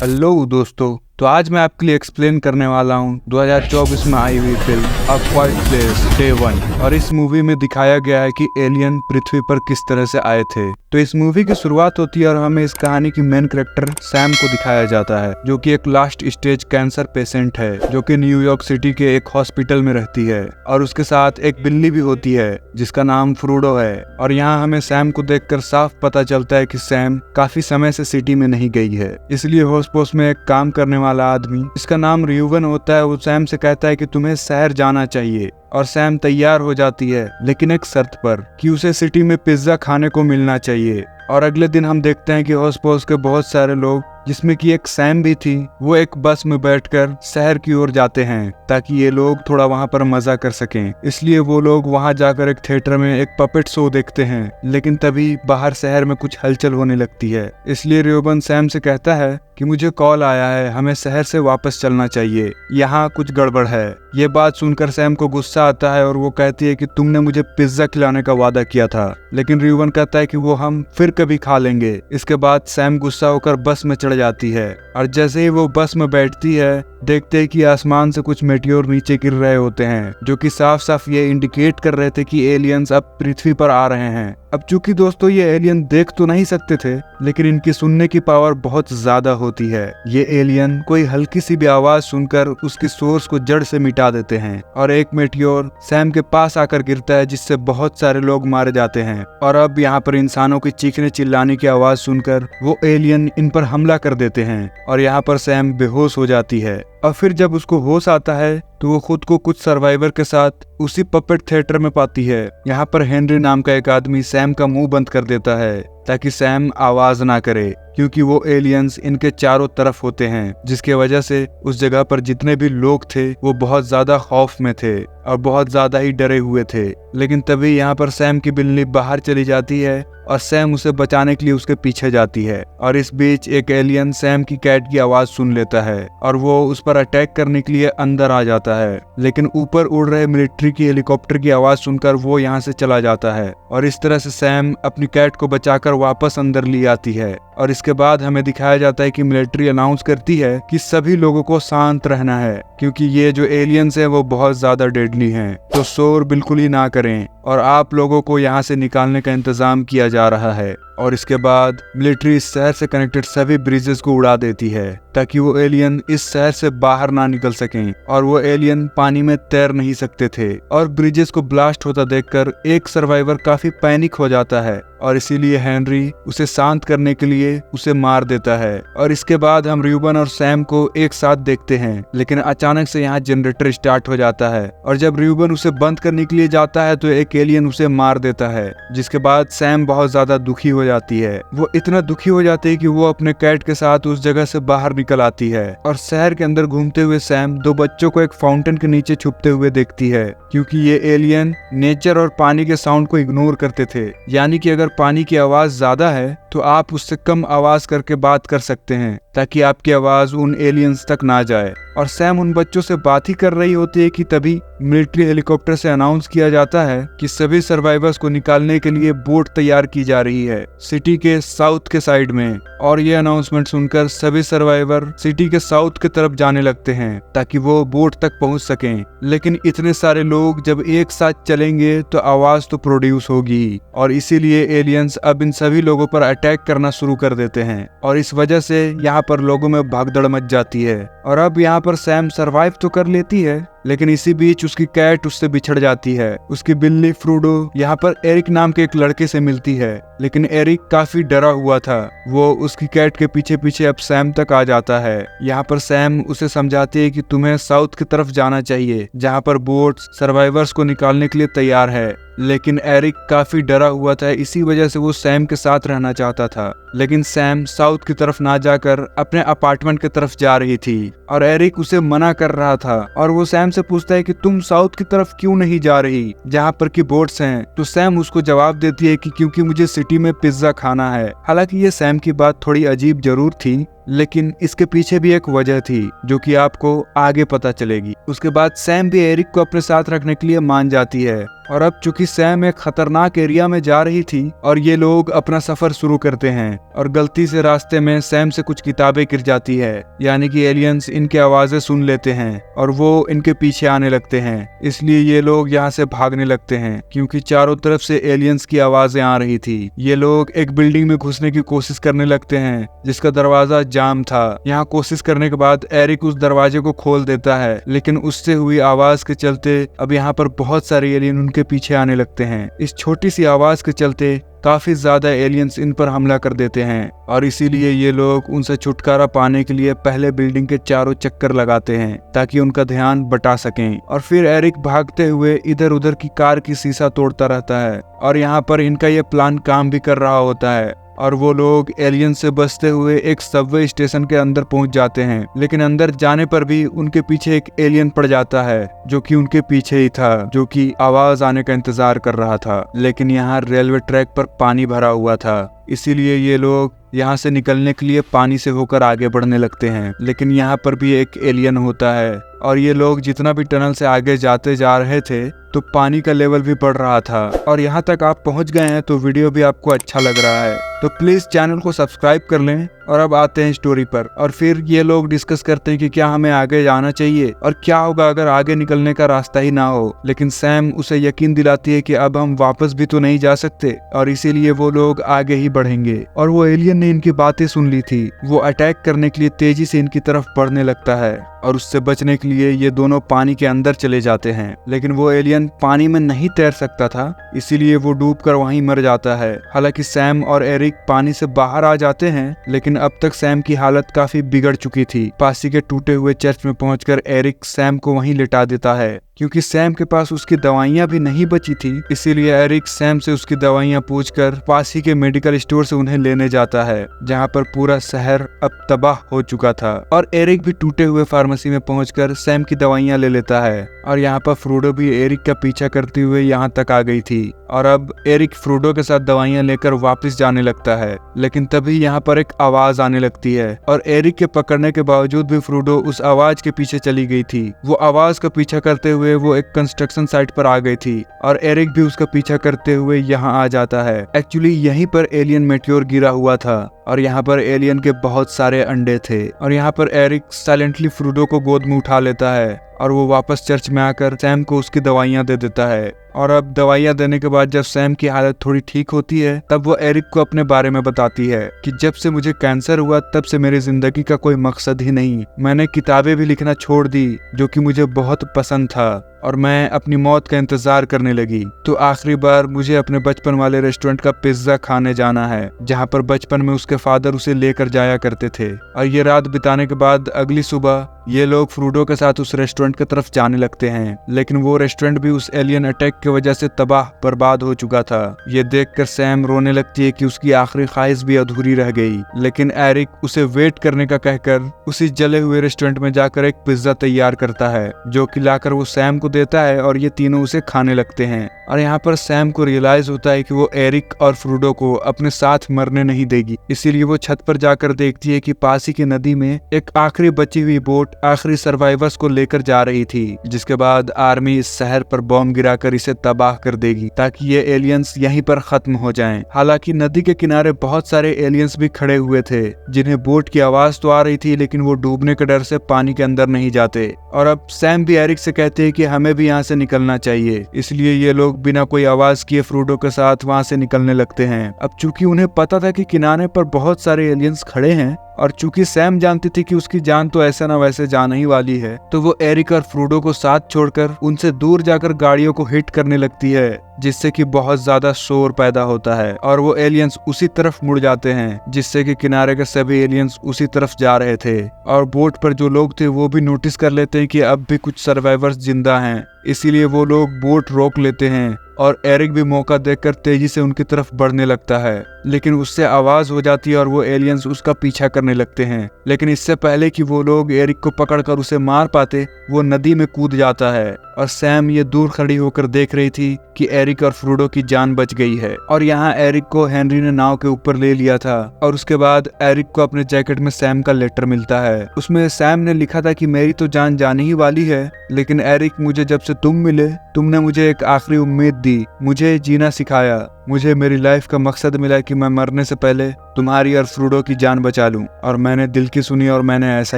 Hello दोस्तों, तो आज मैं आपके लिए एक्सप्लेन करने वाला हूँ 2024 में आई हुई फिल्म अ क्वाइट प्लेस डे 1। और इस मूवी में दिखाया गया है कि एलियन पृथ्वी पर किस तरह से आए थे। तो इस मूवी की शुरुआत होती है और हमें इस कहानी की मेन कैरेक्टर सैम को दिखाया जाता है, जो कि एक लास्ट स्टेज कैंसर पेशेंट है, जो कि न्यूयॉर्क सिटी के एक हॉस्पिटल में रहती है। और उसके साथ एक बिल्ली भी होती है जिसका नाम फ्रूडो है। और यहाँ हमें सैम को देखकर साफ पता चलता है कि सैम काफी समय से सिटी में नहीं गई है। इसलिए होस्पोस में एक काम करने वाला आदमी जिसका नाम रियूवन होता है, वो सैम से कहता है कि तुम्हें शहर जाना चाहिए। और सैम तैयार हो जाती है, लेकिन एक शर्त पर कि उसे सिटी में पिज्जा खाने को मिलना चाहिए। और अगले दिन हम देखते हैं कि होस्पोस के बहुत सारे लोग, जिसमें कि एक सैम भी थी, वो एक बस में बैठकर शहर की ओर जाते हैं ताकि ये लोग थोड़ा वहां पर मजा कर सकें। इसलिए वो लोग वहां जाकर एक थिएटर में एक पपेट शो देखते हैं। लेकिन तभी बाहर शहर में कुछ हलचल होने लगती है। इसलिए रियोबन सैम से कहता है कि मुझे कॉल आया है, हमें शहर से वापस चलना चाहिए, यहाँ कुछ गड़बड़ है। ये बात सुनकर सैम को गुस्सा आता है और वो कहती है कि तुमने मुझे पिज्जा खिलाने का वादा किया था। लेकिन रियोबन कहता है कि वो हम फिर कभी खा लेंगे। इसके बाद सैम गुस्सा होकर बस में चढ़ जाती है। और जैसे ही वो बस में बैठती है, देखते हैं कि आसमान से कुछ मेटियोर नीचे गिर रहे होते हैं, जो कि साफ साफ ये इंडिकेट कर रहे थे कि एलियंस अब पृथ्वी पर आ रहे हैं। अब चूंकि दोस्तों ये एलियन देख तो नहीं सकते थे, लेकिन इनकी सुनने की पावर बहुत ज्यादा होती है। ये एलियन कोई हल्की सी भी आवाज सुनकर उसकी सोर्स को जड़ से मिटा देते हैं। और एक मेटियोर सैम के पास आकर गिरता है, जिससे बहुत सारे लोग मारे जाते हैं। और अब यहाँ पर इंसानों की चीखने चिल्लाने की आवाज सुनकर वो एलियन इन पर हमला कर देते हैं। और यहाँ पर सैम बेहोश हो जाती है। और फिर जब उसको होश आता है तो वो खुद को कुछ सर्वाइवर के साथ उसी पपेट थिएटर में पाती है। यहाँ पर हेनरी नाम का एक आदमी सैम का मुंह बंद कर देता है ताकि सैम आवाज ना करे, क्योंकि वो एलियंस इनके चारों तरफ होते हैं, जिसके वजह से उस जगह पर जितने भी लोग थे वो बहुत ज्यादा खौफ में थे और बहुत ज्यादा ही डरे हुए थे। लेकिन तभी यहाँ पर सैम की बिल्ली बाहर चली जाती है और सैम उसे बचाने के लिए उसके पीछे जाती है। और इस बीच एक एलियन सैम की कैट की आवाज सुन लेता है और वो उस पर अटैक करने के लिए अंदर आ जाता है। लेकिन ऊपर उड़ रहे मिलिट्री की हेलीकॉप्टर की आवाज सुनकर वो यहाँ से चला जाता है। और इस तरह से सैम अपनी कैट को बचाकर वापस अंदर ली आती है। और इसके बाद हमें दिखाया जाता है कि मिलिट्री अनाउंस करती है कि सभी लोगों को शांत रहना है, क्योंकि ये जो एलियंस हैं वो बहुत ज्यादा डेडली हैं, तो शोर बिल्कुल ही ना करें और आप लोगों को यहाँ से निकालने का इंतजाम किया जा रहा है। और इसके बाद मिलिट्री इस शहर से कनेक्टेड सभी ब्रिजेस को उड़ा देती है ताकि वो एलियन इस शहर से बाहर ना निकल सकें। और वो एलियन पानी में तैर नहीं सकते थे। और ब्रिजेस को ब्लास्ट होता देखकर एक सर्वाइवर काफी पैनिक हो जाता है और इसीलिए हेनरी उसे शांत करने के लिए उसे मार देता है। और इसके बाद हम रियूबन और सैम को एक साथ देखते हैं, लेकिन अचानक से यहाँ जनरेटर स्टार्ट हो जाता है। और जब रियूबन उसे बंद करने के लिए जाता है तो एक एलियन उसे मार देता है, जिसके बाद सैम बहुत ज्यादा दुखी हो जाती है। वो इतना दुखी हो जाती है कि वो अपने कैट के साथ उस जगह से बाहर निकल आती है। और शहर के अंदर घूमते हुए सैम दो बच्चों को एक फाउंटेन के नीचे छुपते हुए देखती है, क्योंकि ये एलियन नेचर और पानी के साउंड को इग्नोर करते थे। यानी कि अगर पानी की आवाज ज्यादा है तो आप उससे कम आवाज करके बात कर सकते हैं ताकि आपकी आवाज उन एलियंस तक ना जाए। और सैम उन बच्चों से बात ही कर रही होती है कि तभी मिलिट्री हेलीकॉप्टर से अनाउंस किया जाता है कि सभी सर्वाइवर्स को निकालने के लिए बोट तैयार की जा रही है सिटी के साउथ के साइड में। और ये अनाउंसमेंट सुनकर सभी सर्वाइवर सिटी के साउथ की तरफ जाने लगते हैं ताकि वो बोट तक पहुंच सकें। लेकिन इतने सारे लोग जब एक साथ चलेंगे तो आवाज तो प्रोड्यूस होगी, और इसीलिए एलियंस अब इन सभी लोगों पर अटैक करना शुरू कर देते हैं। और इस वजह से यहाँ पर लोगों में भागदड़ मच जाती है। और अब यहाँ पर सैम सरवाइव तो कर लेती है, लेकिन इसी बीच उसकी कैट उससे बिछड़ जाती है। उसकी बिल्ली फ्रूडो यहाँ पर एरिक नाम के एक लड़के से मिलती है, लेकिन एरिक काफी डरा हुआ था। वो उसकी कैट के पीछे पीछे अब सैम तक आ जाता है। यहाँ पर सैम उसे समझाती है कि तुम्हें साउथ की तरफ जाना चाहिए, जहाँ पर बोट सर्वाइवर्स को निकालने के लिए तैयार है। लेकिन एरिक काफी डरा हुआ था, इसी वजह से वो सैम के साथ रहना चाहता था। लेकिन सैम साउथ की तरफ ना जाकर अपने अपार्टमेंट की तरफ जा रही थी और एरिक उसे मना कर रहा था। और वो सैम से पूछता है कि तुम साउथ की तरफ क्यों नहीं जा रही, जहाँ पर की बोट्स हैं। तो सैम उसको जवाब देती है कि क्योंकि मुझे सिटी में पिज्जा खाना है। हालांकि ये सैम की बात थोड़ी अजीब जरूर थी, लेकिन इसके पीछे भी एक वजह थी जो कि आपको आगे पता चलेगी। उसके बाद सैम भी एरिक को अपने साथ रखने के लिए मान जाती है और अब चूंकि सैम एक खतरनाक एरिया में जा रही थी और ये लोग अपना सफर शुरू करते हैं और गलती से रास्ते में सैम से कुछ किताबें गिर जाती है, यानी कि एलियंस इनकी आवाजें सुन लेते हैं और वो इनके पीछे आने लगते हैं। इसलिए ये लोग यहाँ से भागने लगते हैं क्योंकि चारों तरफ से एलियंस की आवाजें आ रही थी। ये लोग एक बिल्डिंग में घुसने की कोशिश करने लगते हैं जिसका दरवाजा जाम था। यहाँ कोशिश करने के बाद एरिक उस दरवाजे को खोल देता है, लेकिन उससे हुई आवाज के चलते अब यहाँ पर बहुत सारे एलियन के पीछे आने लगते हैं। इस छोटी सी आवाज के चलते काफी ज्यादा एलियंस इन पर हमला कर देते हैं और इसीलिए ये लोग उनसे छुटकारा पाने के लिए पहले बिल्डिंग के चारों चक्कर लगाते हैं ताकि उनका ध्यान बटा सकें। और फिर एरिक भागते हुए इधर उधर की कार की शीशा तोड़ता रहता है और यहाँ पर इनका ये प्लान काम भी कर रहा होता है और वो लोग एलियन से बचते हुए एक सबवे स्टेशन के अंदर पहुंच जाते हैं। लेकिन अंदर जाने पर भी उनके पीछे एक एलियन पड़ जाता है जो कि उनके पीछे ही था, जो कि आवाज आने का इंतजार कर रहा था। लेकिन यहाँ रेलवे ट्रैक पर पानी भरा हुआ था, इसीलिए ये लोग यहाँ से निकलने के लिए पानी से होकर आगे बढ़ने लगते हैं। लेकिन यहाँ पर भी एक एलियन होता है और ये लोग जितना भी टनल से आगे जाते जा रहे थे तो पानी का लेवल भी बढ़ रहा था। और यहाँ तक आप पहुँच गए हैं तो वीडियो भी आपको अच्छा लग रहा है तो प्लीज चैनल को सब्सक्राइब कर लें। और अब आते हैं स्टोरी पर और फिर ये लोग डिस्कस करते हैं कि क्या हमें आगे जाना चाहिए और क्या होगा अगर आगे निकलने का रास्ता ही ना हो। लेकिन सैम उसे यकीन दिलाती है कि अब हम वापस भी तो नहीं जा सकते और इसीलिए वो लोग आगे ही बढ़ेंगे। और वो एलियन ने इनकी बातें सुन ली थी, वो अटैक करने के लिए तेजी से इनकी तरफ बढ़ने लगता है और उससे बचने के लिए ये दोनों पानी के अंदर चले जाते हैं। लेकिन वो एलियन पानी में नहीं तैर सकता था, इसीलिए वो डूबकर वहीं मर जाता है। हालांकि सैम और एरिक पानी से बाहर आ जाते हैं, लेकिन अब तक सैम की हालत काफी बिगड़ चुकी थी। पास ही के टूटे हुए चर्च में पहुंचकर एरिक सैम को वहीं लिटा देता है। क्योंकि सैम के पास उसकी दवाइयां भी नहीं बची थी, इसीलिए एरिक सैम से उसकी दवाइयां पूछकर पास ही के मेडिकल स्टोर से उन्हें लेने जाता है, जहां पर पूरा शहर अब तबाह हो चुका था। और एरिक भी टूटे हुए फार्मेसी में पहुंचकर सैम की दवाइयां ले लेता है। और यहाँ पर फ्रोडो भी एरिक का पीछा करते हुए यहाँ तक आ गई थी और अब एरिक फ्रोडो के साथ दवाइयां लेकर वापस जाने लगता है। लेकिन तभी यहाँ पर एक आवाज आने लगती है और एरिक के पकड़ने के बावजूद भी फ्रोडो उस आवाज के पीछे चली गई थी। वो आवाज का पीछा करते हुए वो एक कंस्ट्रक्शन साइट पर आ गई थी और एरिक भी उसका पीछा करते हुए यहाँ आ जाता है। एक्चुअली यहीं पर एलियन मेट्योर गिरा हुआ था और यहाँ पर एलियन के बहुत सारे अंडे थे। और यहाँ पर एरिक साइलेंटली फ्रोडो को गोद में उठा लेता है और वो वापस चर्च में आकर सैम को उसकी दवाइयां दे देता है। और अब दवाइयां देने के बाद जब सैम की हालत थोड़ी ठीक होती है तब वो एरिक को अपने बारे में बताती है कि जब से मुझे कैंसर हुआ तब से मेरी जिंदगी का कोई मकसद ही नहीं। मैंने किताबें भी लिखना छोड़ दी जो कि मुझे बहुत पसंद था और मैं अपनी मौत का इंतजार करने लगी। तो आखिरी बार मुझे अपने बचपन वाले रेस्टोरेंट का पिज्जा खाने जाना है जहाँ पर बचपन में उसके फादर उसे लेकर जाया करते थे। और ये रात बिताने के बाद अगली सुबह ये लोग फ्रूडो के साथ उस रेस्टोरेंट की तरफ जाने लगते हैं। लेकिन वो रेस्टोरेंट भी उस एलियन अटैक की वजह से तबाह बर्बाद हो चुका था। ये देखकर सैम रोने लगती है कि उसकी आखिरी ख्वाहिश भी अधूरी रह गई। लेकिन एरिक उसे वेट करने का कहकर उसी जले हुए रेस्टोरेंट में जाकर एक पिज्जा तैयार करता है जो कि लाकर वो सैम को देता है और ये तीनों उसे खाने लगते हैं। और यहाँ पर सैम को रियलाइज होता है कि वो एरिक और फ्रूडो को अपने साथ मरने नहीं देगी, इसीलिए वो छत पर जाकर देखती है कि पास ही की नदी में एक आखिरी बची हुई बोट आखिरी सर्वाइवर्स को लेकर जा रही थी, जिसके बाद आर्मी इस शहर पर बॉम्ब गिराकर इसे तबाह कर देगी ताकि ये एलियंस यहीं पर खत्म हो जाएं। हालांकि नदी के किनारे बहुत सारे एलियंस भी खड़े हुए थे जिन्हें बोट की आवाज तो आ रही थी लेकिन वो डूबने के डर से पानी के अंदर नहीं जाते। और अब सैम भी एरिक से कहते हैं कि हमें भी यहाँ से निकलना चाहिए, इसलिए ये लोग बिना कोई आवाज किए फ्रूडो के साथ वहाँ से निकलने लगते हैं। अब चूंकि उन्हें पता था कि किनारे पर बहुत सारे एलियंस खड़े हैं और चूंकि सैम जानती थी कि उसकी जान तो ऐसे ना वैसे जाने ही वाली है, तो वो एरिक और फ्रूडो को साथ छोड़कर उनसे दूर जाकर गाड़ियों को हिट करने लगती है, जिससे कि बहुत ज्यादा शोर पैदा होता है और वो एलियंस उसी तरफ मुड़ जाते हैं, जिससे कि किनारे के सभी एलियंस उसी तरफ जा रहे थे। और बोट पर जो लोग थे वो भी नोटिस कर लेते हैं कि अब भी कुछ सर्वाइवर्स जिंदा हैं, इसीलिए वो लोग बोट रोक लेते हैं और एरिक भी मौका देखकर तेजी से उनकी तरफ बढ़ने लगता है। लेकिन उससे आवाज हो जाती है और वो एलियंस उसका पीछा करने लगते हैं। लेकिन इससे पहले कि वो लोग एरिक को पकड़कर उसे मार पाते, वो नदी में कूद जाता है और सैम ये दूर खड़ी होकर देख रही थी कि एरिक और फ्रोडो की जान बच गई है। और यहाँ एरिक को हेनरी ने नाव के ऊपर ले लिया था और उसके बाद एरिक को अपने जैकेट में सैम का लेटर मिलता है। उसमें सैम ने लिखा था कि मेरी तो जान जाने ही वाली है, लेकिन एरिक मुझे जब से तुम मिले तुमने मुझे एक आखिरी उम्मीद दी, मुझे जीना सिखाया, मुझे मेरी लाइफ का मकसद मिला कि मैं मरने से पहले तुम्हारी और फ्रोडो की जान बचा लूं। और मैंने दिल की सुनी और मैंने ऐसा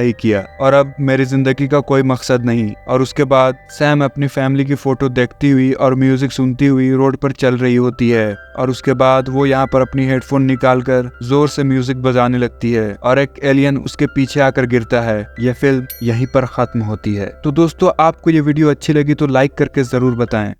ही किया और अब मेरी जिंदगी का कोई मकसद नहीं। और उसके बाद सैम अपनी फैमिली की फोटो देखती हुई और म्यूजिक सुनती हुई रोड पर चल रही होती है और उसके बाद वो यहाँ पर अपनी हेडफोन निकालकर जोर से म्यूजिक बजाने लगती है और एक एलियन उसके पीछे आकर गिरता है। यह फिल्म यहीं पर खत्म होती है। तो दोस्तों, आपको ये वीडियो अच्छी लगी तो लाइक करके जरूर बताएं।